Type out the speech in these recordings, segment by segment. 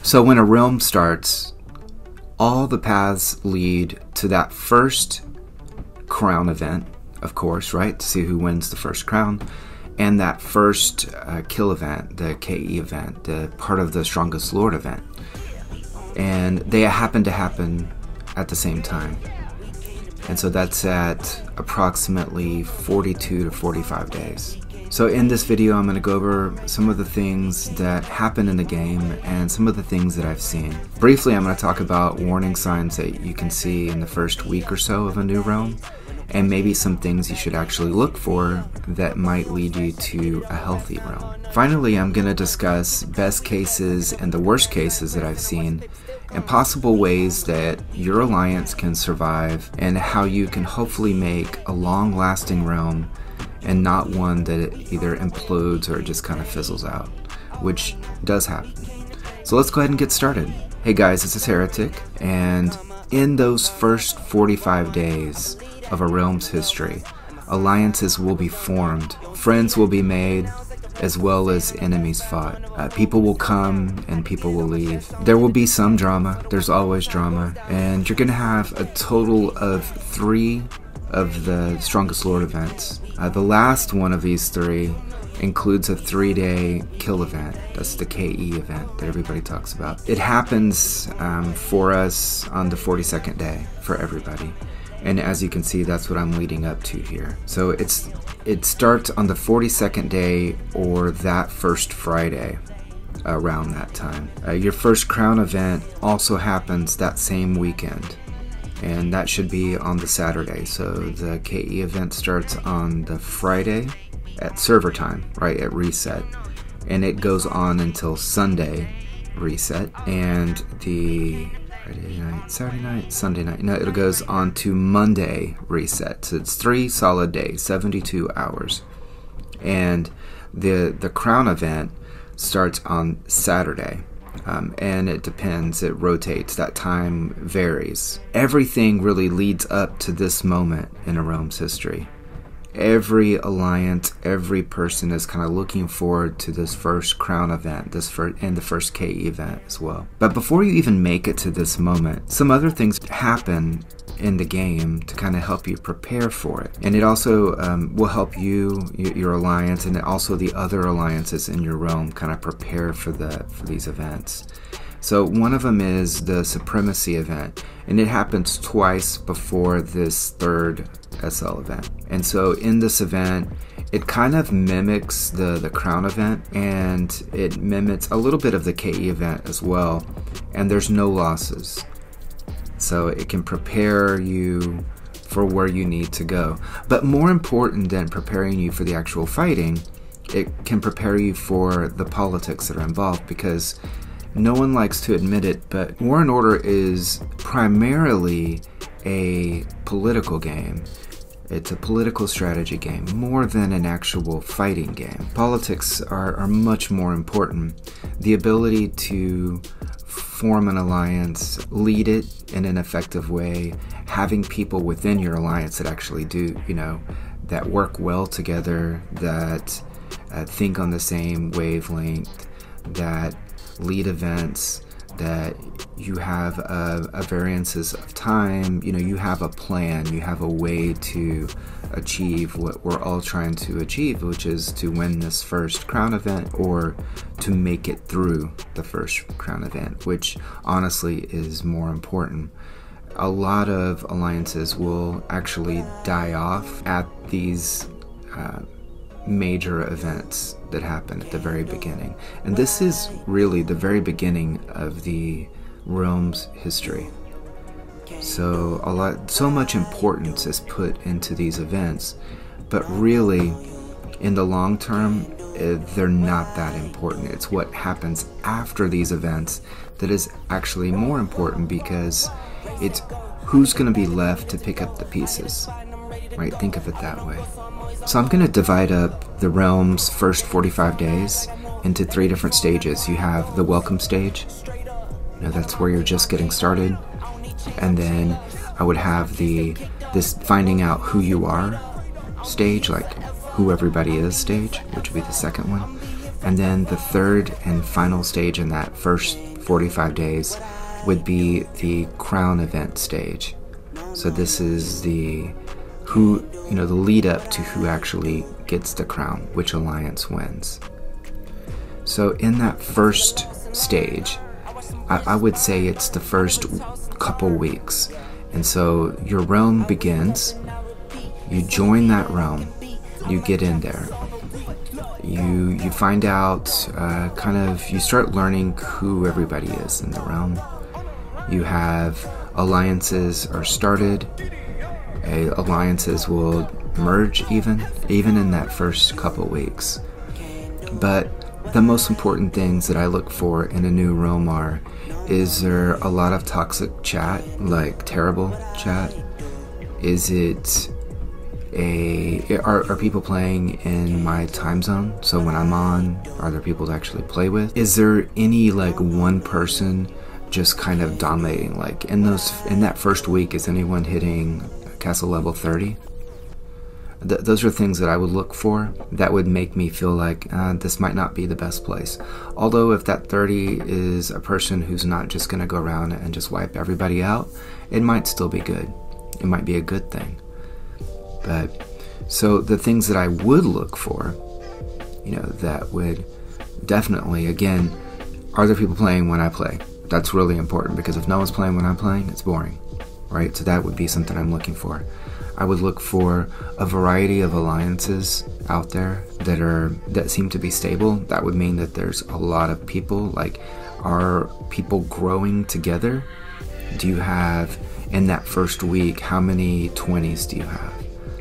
So when a realm starts, all the paths lead to that first crown event, of course, right? To see who wins the first crown. And that first kill event, the KE event, the part of the Strongest Lord event. And they happen to happen at the same time. And so that's at approximately 42 to 45 days. So in this video, I'm going to go over some of the things that happen in the game and some of the things that I've seen. Briefly, I'm going to talk about warning signs that you can see in the first week or so of a new realm, and maybe some things you should actually look for that might lead you to a healthy realm. Finally, I'm going to discuss best cases and the worst cases that I've seen, and possible ways that your alliance can survive, and how you can hopefully make a long-lasting realm and not one that either implodes or just kind of fizzles out, which does happen. So let's go ahead and get started. Hey guys, this is Heretic, and in those first 45 days of a realm's history, alliances will be formed, friends will be made, as well as enemies fought. People will come and people will leave. There will be some drama, there's always drama, and you're gonna have a total of 3 of the Strongest Lord events. The last one of these 3 includes a 3-day kill event. That's the KE event that everybody talks about. It happens for us on the 42nd day for everybody. And as you can see, that's what I'm leading up to here. So it starts on the 42nd day or that first Friday around that time. Your first crown event also happens that same weekend, and that should be on the Saturday. So the KE event starts on the Friday at server time, right at reset, and it goes on until Sunday reset, and the Friday night, Saturday night, Sunday night, no, it goes on to Monday reset. So it's 3 solid days, 72 hours. And the crown event starts on Saturday. And it depends, it rotates, that time varies. Everything really leads up to this moment in a realm's history. Every alliance, every person is kind of looking forward to this first crown event, and the first KE event as well. But before you even make it to this moment, some other things happen in the game to kind of help you prepare for it. And it also will help you, your alliance, and also the other alliances in your realm kind of prepare for these events. So one of them is the Supremacy event, and it happens twice before this 3rd SL event. And so in this event, it kind of mimics the crown event, and it mimics a little bit of the KE event as well, and there's no losses. So it can prepare you for where you need to go. But more important than preparing you for the actual fighting, it can prepare you for the politics that are involved, because no one likes to admit it, but War and Order is primarily a political game. It's a political strategy game, more than an actual fighting game. Politics are much more important. The ability to form an alliance, lead it in an effective way, having people within your alliance that actually do, that work well together, that think on the same wavelength, that lead events, that you have variances of time, you have a plan, you have a way to achieve what we're all trying to achieve, which is to win this first crown event or to make it through the first crown event, which honestly is more important. A lot of alliances will actually die off at these major events that happen at the very beginning. And this is really the very beginning of the realm's history. So so much importance is put into these events, but really in the long term, they're not that important. It's what happens after these events that is actually more important, because it's who's going to be left to pick up the pieces, right? Think of it that way. So I'm going to divide up the realm's first 45 days into 3 different stages. You have the welcome stage. That's where you're just getting started. And then I would have this finding out who you are stage, like who everybody is stage, which would be the second one. And then the third and final stage in that first 45 days, would be the crown event stage. So this is the lead up to who actually gets the crown, which alliance wins. So in that first stage, I would say it's the first couple weeks. And so your realm begins, you join that realm, you get in there, you find out, you start learning who everybody is in the realm. You have alliances are started, alliances will merge even in that first couple weeks. But the most important things that I look for in a new realm are, is there a lot of toxic chat, like terrible chat? Is it are people playing in my time zone? So when I'm on, are there people to actually play with? Is there any like one person just kind of dominating? Like in that first week, is anyone hitting castle level 30? Those are things that I would look for that would make me feel like this might not be the best place. Although if that 30 is a person who's not just going to go around and just wipe everybody out, it might still be good. It might be a good thing. But so the things that I would look for, that would definitely, again, are there people playing when I play? That's really important, because if no one's playing when I'm playing, it's boring, right? So that would be something I'm looking for. I would look for a variety of alliances out there that seem to be stable. That would mean that there's a lot of people. Like, are people growing together? Do you have, in that first week, how many 20s do you have?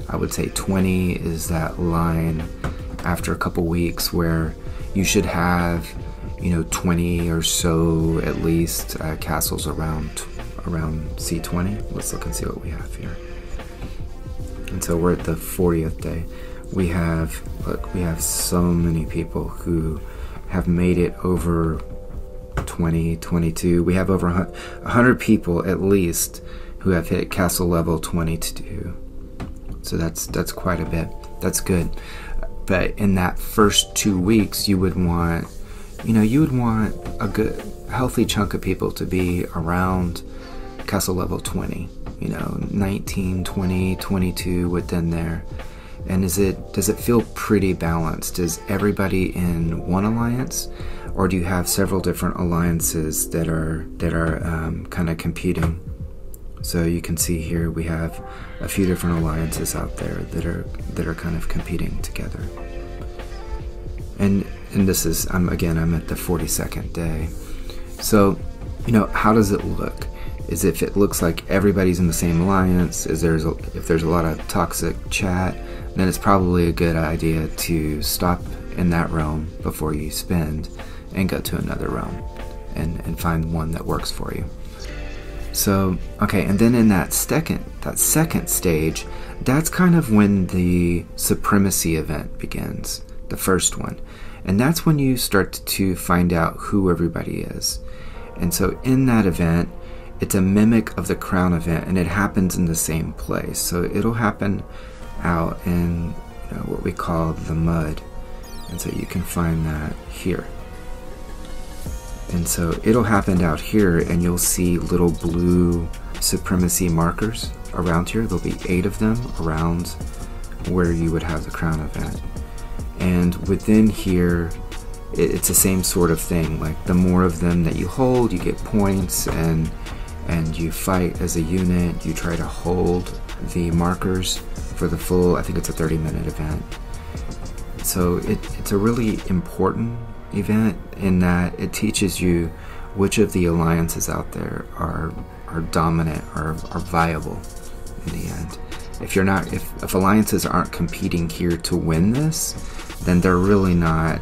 I would say 20 is that line after a couple weeks where you should have, 20 or so at least castles around C20. Let's look and see what we have here. And so we're at the 40th day. We have so many people who have made it over 20, 22. We have over 100 people at least who have hit castle level 22. So that's quite a bit. That's good. But in that first 2 weeks, you would want a good, healthy chunk of people to be around castle level 20. 19, 20, 22 within there. And does it feel pretty balanced? Is everybody in one alliance, or do you have several different alliances that are kind of competing? So you can see here we have a few different alliances out there that are kind of competing together. And this is I'm at the 42nd day. So how does it look? Is if it looks like everybody's in the same alliance, if there's a lot of toxic chat, then it's probably a good idea to stop in that realm before you spend and go to another realm and find one that works for you. So, okay, and then in that second stage, that's kind of when the supremacy event begins, the first one. And that's when you start to find out who everybody is. And so in that event, it's a mimic of the crown event, and it happens in the same place. So it'll happen out in what we call the mud. And so you can find that here. And so it'll happen out here, and you'll see little blue supremacy markers around here. There'll be 8 of them around where you would have the crown event. And within here, it's the same sort of thing. Like, the more of them that you hold, you get points, and you fight as a unit. You try to hold the markers for the full, I think it's a 30-minute event. So it's a really important event in that it teaches you which of the alliances out there are dominant, are viable in the end. If alliances aren't competing here to win this, then they're really not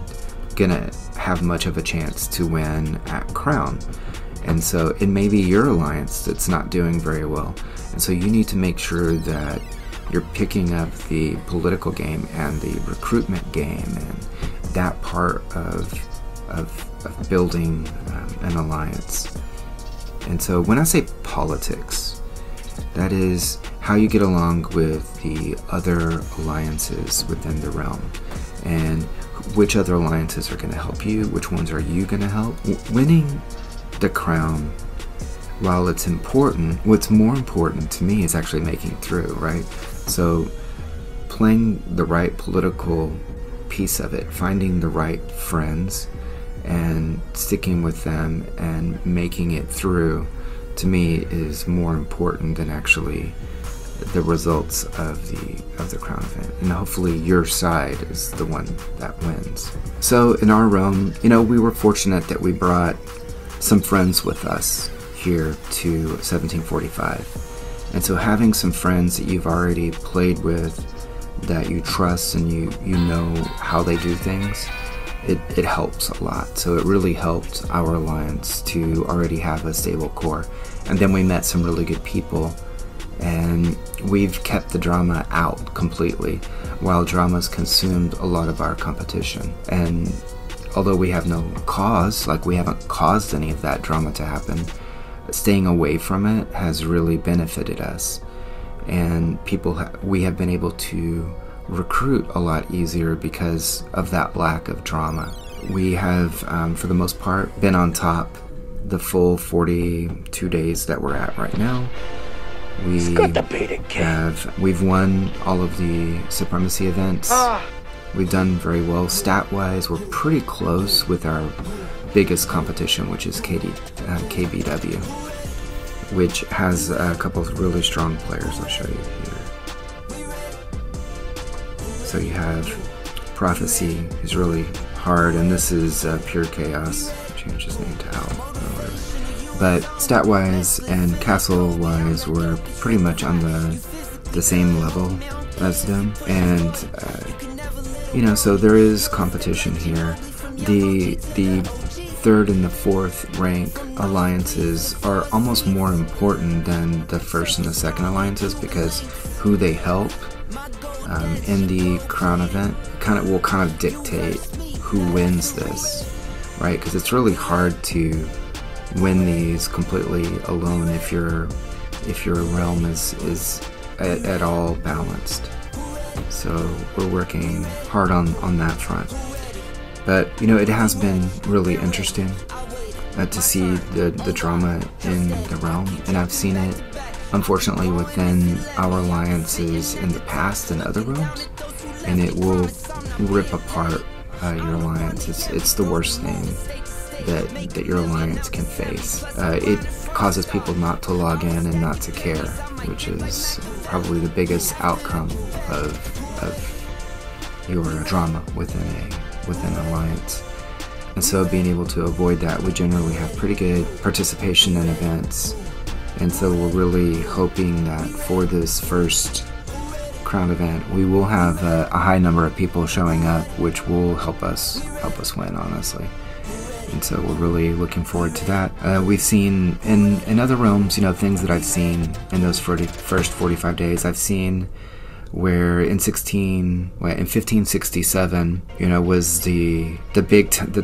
gonna have much of a chance to win at crown. And so it may be your alliance that's not doing very well. And so you need to make sure that you're picking up the political game and the recruitment game and that part of building an alliance. And so when I say politics, that is how you get along with the other alliances within the realm, and which other alliances are going to help you, which ones are you going to help. Winning the crown, while it's important, what's more important to me is actually making it through, right? So playing the right political piece of it, finding the right friends and sticking with them and making it through, to me, is more important than actually the results of the crown event. And hopefully your side is the one that wins. So in our realm, you know, we were fortunate that we brought some friends with us here to 1745. And so having some friends that you've already played with, that you trust, and you know how they do things, it helps a lot. So it really helped our alliance to already have a stable core. And then we met some really good people, and we've kept the drama out completely, while drama's consumed a lot of our competition. And although we have no cause, like we haven't caused any of that drama to happen, staying away from it has really benefited us. And we have been able to recruit a lot easier because of that lack of drama. We have, for the most part, been on top the full 42 days that we're at right now. We've won all of the supremacy events. We've done very well stat-wise. We're pretty close with our biggest competition, which is KBW, which has a couple of really strong players. I'll show you here. So you have Prophecy, who's really hard, and this is Pure Chaos. Change his name to Al. But stat-wise and castle-wise, we're pretty much on the same level as them, and you know, so there is competition here. The third and the fourth rank alliances are almost more important than the first and the second alliances, because who they help in the crown event will kind of dictate who wins this, right? Because it's really hard to win these completely alone if your realm is at all balanced. So we're working hard on that front. But you know, it has been really interesting to see the drama in the realm, and I've seen it unfortunately within our alliances in the past in other realms, and it will rip apart your alliance. It's the worst thing that your alliance can face. It causes people not to log in and not to care, which is probably the biggest outcome of your drama within an alliance. And so being able to avoid that, we generally have pretty good participation in events. And so we're really hoping that for this first crown event, we will have a high number of people showing up, which will help us win, honestly. And so we're really looking forward to that. We've seen in other realms, you know, things that I've seen in those first 45 days. I've seen where in 1567, you know, was the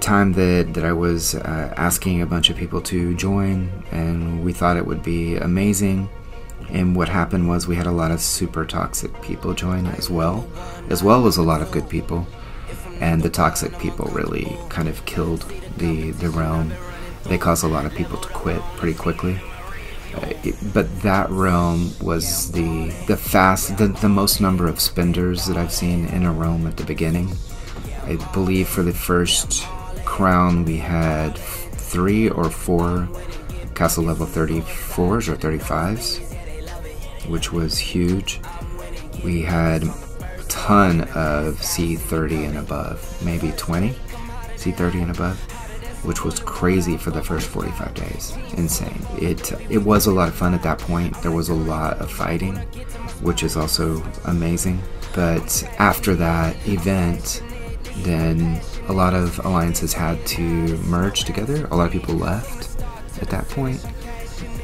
time that I was asking a bunch of people to join, and we thought it would be amazing. And what happened was we had a lot of super toxic people join as well as a lot of good people. And the toxic people really kind of killed the realm. They caused a lot of people to quit pretty quickly. But that realm was the most number of spenders that I've seen in a realm at the beginning. I believe for the first crown we had 3 or 4 castle level 34s or 35s, which was huge. We had a ton of C30 and above, maybe 20 C30 and above, which was crazy for the first 45 days. Insane. It was a lot of fun at that point. There was a lot of fighting, which is also amazing. But after that event, then a lot of alliances had to merge together. A lot of people left at that point.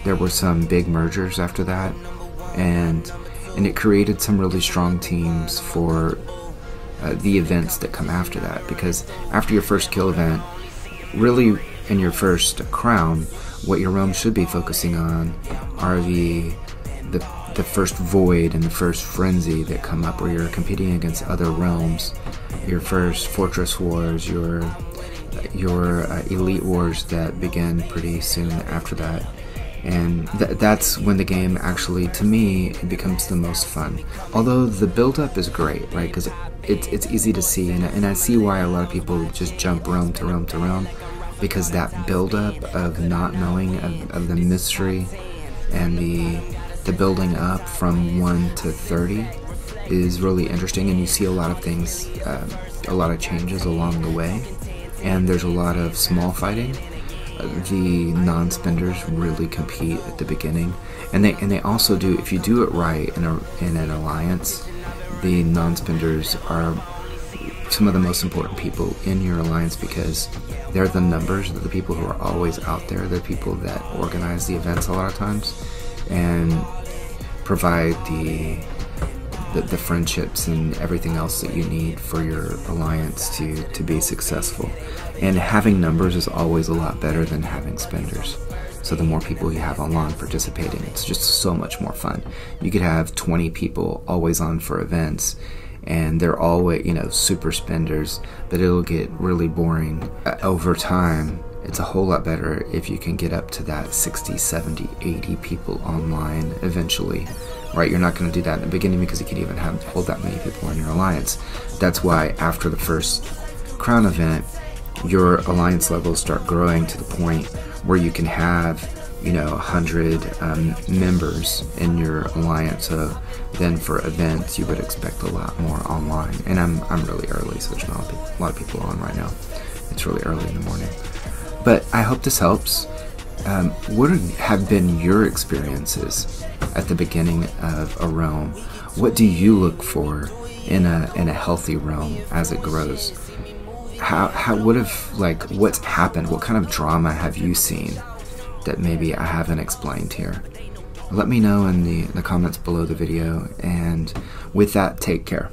There were some big mergers after that, and it created some really strong teams for the events that come after that. Because after your first kill event, really in your first crown, what your realm should be focusing on are the first void and the first frenzy that come up, where you're competing against other realms. Your first fortress wars, your your Elite Wars that begin pretty soon after that. And that's when the game actually, to me, it becomes the most fun. Although the build-up is great, right? Because it's easy to see, and I see why a lot of people just jump realm to realm to realm, because that build-up of not knowing, of the mystery, and the building up from 1 to 30 is really interesting, and you see a lot of things, a lot of changes along the way, and there's a lot of small fighting. The non-spenders really compete at the beginning, and they also do, if you do it right in an alliance, the non-spenders are some of the most important people in your alliance, because they're the numbers, they're the people who are always out there, they're people that organize the events a lot of times and provide the friendships and everything else that you need for your alliance to be successful. And having numbers is always a lot better than having spenders. So the more people you have online participating, it's just so much more fun. You could have 20 people always on for events, and they're always, super spenders, but it'll get really boring. Over time, it's a whole lot better if you can get up to that 60, 70, 80 people online eventually, right? You're not going to do that in the beginning because you can't even hold that many people in your alliance. That's why after the first crown event, your alliance levels start growing to the point where you can have 100 members in your alliance. So then for events you would expect a lot more online, and I'm really early, so there's not a lot of people on right now. It's really early in the morning, but I hope this helps. What have been your experiences at the beginning of a realm? What do you look for in a healthy realm as it grows? What's happened? What kind of drama have you seen that maybe I haven't explained here? Let me know in the comments below the video, and with that, take care.